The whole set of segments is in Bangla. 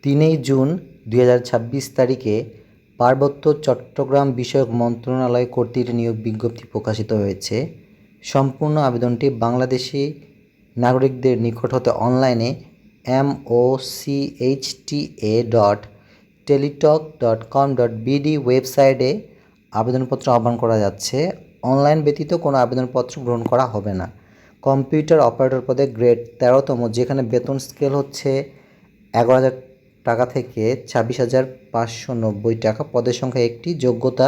3 জুন 2026 তারিখে পার্বত্য চট্টগ্রাম বিষয়ক মন্ত্রণালয় কর্তৃক নিয়োগ বিজ্ঞপ্তি প্রকাশিত হয়েছে। সম্পূর্ণ আবেদনটি বাংলাদেশি নাগরিকদের নিকট হতে অনলাইনে mocha.teletalk.com.bd ওয়েবসাইটে আবেদনপত্র আহ্বান করা যাচ্ছে। অনলাইন ব্যতীত কোনো আবেদনপত্র গ্রহণ করা হবে না। কম্পিউটার অপারেটর পদে গ্রেড 13তম, যেখানে বেতন স্কেল হচ্ছে 11,000 টাকা থেকে 26,590 টাকা। পদের সংখ্যা একটি। যোগ্যতা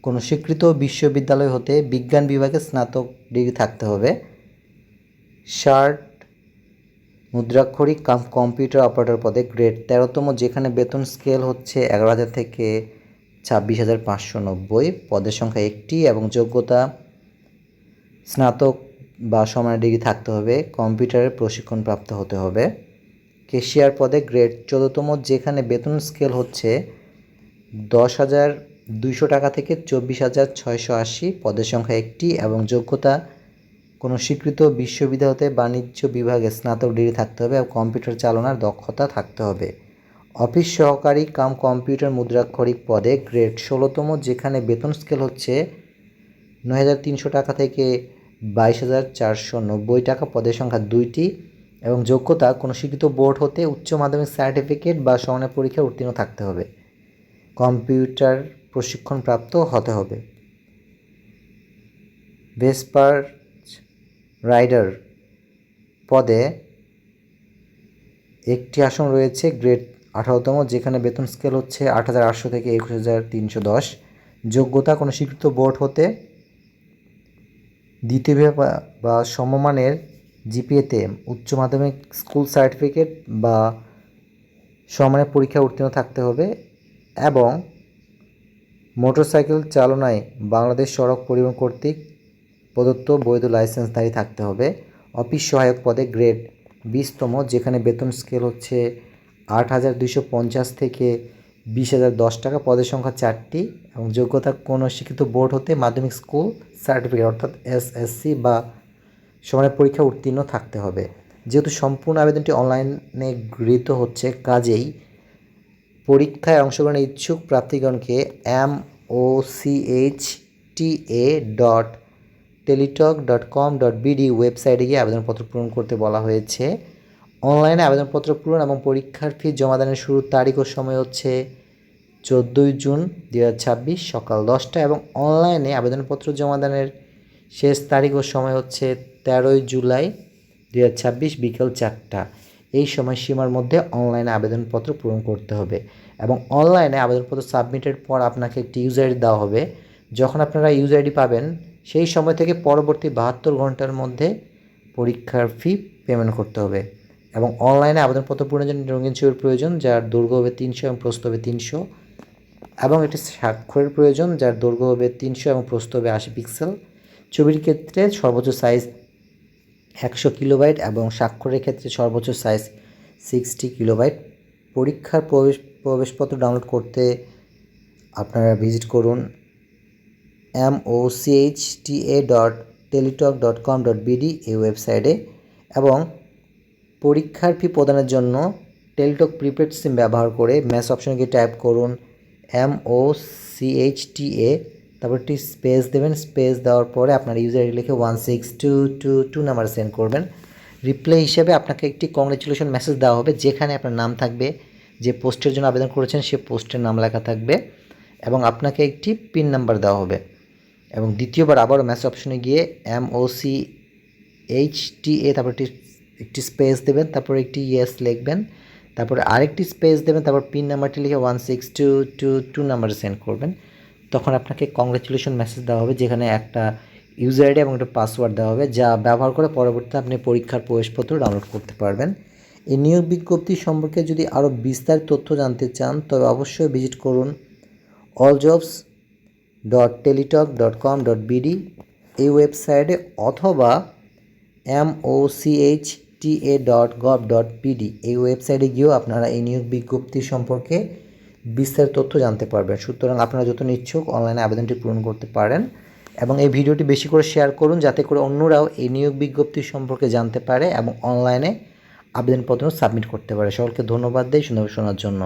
কোনো স্বীকৃত বিশ্ববিদ্যালয় হতে বিজ্ঞান বিভাগে স্নাতক ডিগ্রি থাকতে হবে। শার্ট মুদ্রাক্ষরিক কম্পিউটার অপারেটর পদে গ্রেড 13তম, যেখানে বেতন স্কেল হচ্ছে 11,000 থেকে 26,590। পদের সংখ্যা একটি এবং যোগ্যতা স্নাতক বা সমানের ডিগ্রি থাকতে হবে। কম্পিউটারের প্রশিক্ষণপ্রাপ্ত হতে হবে। ক্যাশিয়ার পদে গ্রেড 14তম, যেখানে বেতন স্কেল হচ্ছে 10,200 টাকা থেকে 24,680। পদের সংখ্যা একটি এবং যোগ্যতা কোনো স্বীকৃত বিশ্ববিদ্যালয় হতে বাণিজ্য বিভাগে স্নাতক ডিগ্রি থাকতে হবে এবং কম্পিউটার চালনার দক্ষতা থাকতে হবে। অফিস সহকারী কম্পিউটার মুদ্রাক্ষরিক পদে গ্রেড 16তম, যেখানে বেতন স্কেল হচ্ছে 9,300 টাকা থেকে 22,490 টাকা। পদের সংখ্যা দুইটি এবং যোগ্যতা কোনো স্বীকৃত বোর্ড হতে উচ্চ মাধ্যমিক সার্টিফিকেট বা সমানের পরীক্ষায় উত্তীর্ণ থাকতে হবে। কম্পিউটার প্রশিক্ষণপ্রাপ্ত হতে হবে। ভেসপার রাইডার পদে একটি আসন রয়েছে, গ্রেড 18তম, যেখানে বেতন স্কেল হচ্ছে 8,800 থেকে 21,310। যোগ্যতা কোনো স্বীকৃত বোর্ড হতে দ্বিতীয় বা সমমানের জিপিএতে উচ্চ মাধ্যমিক স্কুল সার্টিফিকেট বা সমমানের পরীক্ষায় উত্তীর্ণ থাকতে হবে এবং মোটরসাইকেল চালনায় বাংলাদেশ সড়ক পরিবহন কর্তৃক প্রদত্ত বৈধ লাইসেন্সধারী থাকতে হবে। অফিস সহায়ক পদে গ্রেড 20তম, যেখানে বেতন স্কেল হচ্ছে 8,250 থেকে 20,010 টাকা। পদের সংখ্যা 4টি এবং যোগ্যতা কোনো শিক্ষিত বোর্ড হতে মাধ্যমিক স্কুল সার্টিফিকেট অর্থাৎ এসএসসি বা সমানের পরীক্ষা উত্তীর্ণ থাকতে হবে। যেহেতু সম্পূর্ণ আবেদনটি অনলাইনে গৃহীত হচ্ছে, কাজেই পরীক্ষায় অংশগ্রহণের ইচ্ছুক প্রার্থীগণকে mocha.teletalk.com.bd ওয়েবসাইটে গিয়ে আবেদনপত্র পূরণ করতে বলা হয়েছে। অনলাইনে আবেদনপত্র পূরণ এবং পরীক্ষার ফি জমাদানের শুরুর তারিখ ও সময় হচ্ছে 14 জুন 2026 সকাল 10টা এবং অনলাইনে আবেদনপত্র জমাদানের শেষ তারিখ ও সময় হচ্ছে 13 জুলাই 2026 বিকেল 4টা। এই সময়সীমার মধ্যে অনলাইনে আবেদনপত্র পূরণ করতে হবে এবং অনলাইনে আবেদনপত্র সাবমিটের পর আপনাকে একটি ইউজার আইডি দেওয়া হবে। যখন আপনারা ইউজার আইডি পাবেন, সেই সময় থেকে পরবর্তী 72 ঘন্টার মধ্যে পরীক্ষার ফি পেমেন্ট করতে হবে এবং অনলাইনে আবেদনপত্র পূরণের জন্য রঙিন ছবির প্রয়োজন, যার দৈর্ঘ্য হবে 300 এবং প্রস্থ হবে 300 এবং একটি স্বাক্ষরের প্রয়োজন, যার দৈর্ঘ্য হবে 300 এবং প্রস্থ হবে 80 পিক্সেল। ছবির ক্ষেত্রে সর্বোচ্চ সাইজ 100 কিলোবাইট এবং স্বাক্ষরের ক্ষেত্রে সর্বোচ্চ সাইজ 60 কিলোবাইট। পরীক্ষার প্রবেশপত্র ডাউনলোড করতে আপনারা ভিজিট করুন mocha.teletalk.com.bd এই ওয়েবসাইটে এবং পরীক্ষার ফি প্রদানের জন্য টেলিটক প্রিপেড সিম ব্যবহার করে ম্যাচ অপশনে গিয়ে টাইপ করুন mocha, তারপর একটি স্পেস দেবেন। স্পেস দেওয়ার পরে আপনার ইউজার আইডি লিখে 16222 নাম্বার সেন্ড করবেন। রিপ্লাই হিসেবে আপনাকে একটি কংগ্রেচুলেশন মেসেজ দেওয়া হবে, যেখানে আপনার নাম থাকবে, যে পোস্টের জন্য আবেদন করেছেন সে পোস্টের নাম লেখা থাকবে এবং আপনাকে একটি পিন নাম্বার দেওয়া হবে এবং দ্বিতীয়বার আবারও মেসেজ অপশনে গিয়ে mocha, তারপর একটি স্পেস দেবেন, তারপর একটি ইয়েস লিখবেন, তারপরে আরেকটি স্পেস দেবেন, তারপর পিন নাম্বারটি লিখে 16222 নাম্বারে সেন্ড করবেন। তখন আপনাকে কংগ্রেচুলেশন মেসেজ দেওয়া হবে, যেখানে একটা ইউজার আইডি এবং একটা পাসওয়ার্ড দেওয়া হবে, যা ব্যবহার করে পরবর্তীতে আপনি পরীক্ষার প্রবেশপত্র ডাউনলোড করতে পারবেন। এই নিয়োগ বিজ্ঞপ্তি সম্পর্কে যদি আরও বিস্তারিত তথ্য জানতে চান, তবে অবশ্যই ভিজিট করুন alljobs.teletalk.com.bd এই ওয়েবসাইটে অথবা mocha.gov.bd এই ওয়েবসাইটে গিয়েও আপনারা এই নিয়োগ বিজ্ঞপ্তি সম্পর্কে বিস্তারিত তথ্য জানতে পারবেন। সুতরাং আপনারা যত ইচ্ছুক অনলাইনে আবেদনটি পূরণ করতে পারেন এবং এই ভিডিওটি বেশি করে শেয়ার করুন, যাতে করে অন্যরাও এই নিয়োগ বিজ্ঞপ্তি সম্পর্কে জানতে পারে এবং অনলাইনে আবেদনপত্র সাবমিট করতে পারে। সকলকে ধন্যবাদ দেই সুন্দরভাবে শোনার জন্য।